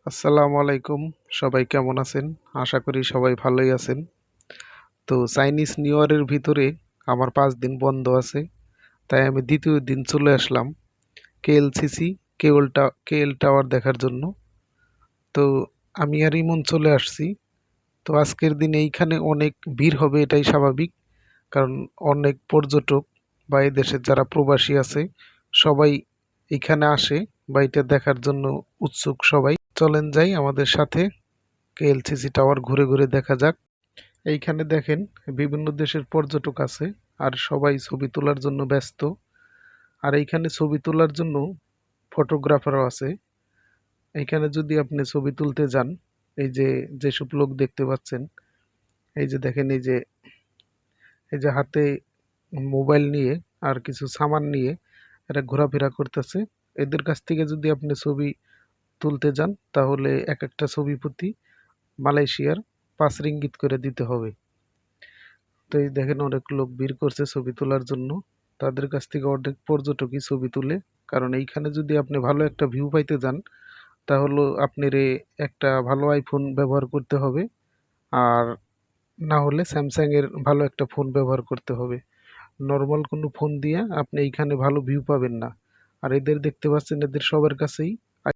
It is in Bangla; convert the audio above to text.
আসসালামু আলাইকুম। সবাই কেমন আছেন? আশা করি সবাই ভালোই আছেন। তো চাইনিজ নিউ ইয়ারের ভিতরে আমার ৫ দিন বন্ধ আছে। তাই আমি দ্বিতীয় দিন চলে আসলাম কেএলসিসি কেএল টাওয়ার দেখার জন্য। তো আমি আর ইমন চলে আসছি। তো আজকের দিনে এইখানে অনেক ভিড় হবে এটাই স্বাভাবিক। কারণ অনেক পর্যটক বা এই দেশের যারা প্রবাসী আছে সবাই এইখানে আসে বা এটা দেখার জন্য উৎসুক সবাই। চলেন যাই আমাদের সাথে কেএলসিসি টাওয়ার ঘুরে ঘুরে দেখা যাক। এইখানে দেখেন বিভিন্ন দেশের পর্যটক আছে আর সবাই ছবি তোলার জন্য ব্যস্ত। আর এইখানে ছবি তোলার জন্য ফটোগ্রাফারও আছে। এইখানে যদি আপনি ছবি তুলতে যান, এই যে যেসব লোক দেখতে পাচ্ছেন, এই যে দেখেন এই যে হাতে মোবাইল নিয়ে আর কিছু সামান নিয়ে এরা ঘোরাফেরা করতেছে। এদের কাছ থেকে যদি আপনি ছবি তুলতে যান তাহলে এক একটা ছবি প্রতি মালয়েশিয়ার ৫ রিঙ্গিত করে দিতে হবে। তো এই দেখেন অনেক লোক ভিড় করছে ছবি তোলার জন্য। তাদের কাছ থেকে অনেক পর্যটকই ছবি তুলে। কারণ এইখানে যদি আপনি ভালো একটা ভিউ পাইতে যান তাহলে আপনার একটা ভালো আইফোন ব্যবহার করতে হবে। আর না হলে স্যামসাং এর ভালো একটা ফোন ব্যবহার করতে হবে। নর্মাল কোনো ফোন দিয়ে আপনি এইখানে ভালো ভিউ পাবেন না। আর এদের দেখতে পাচ্ছেন এদের সবার কাছেই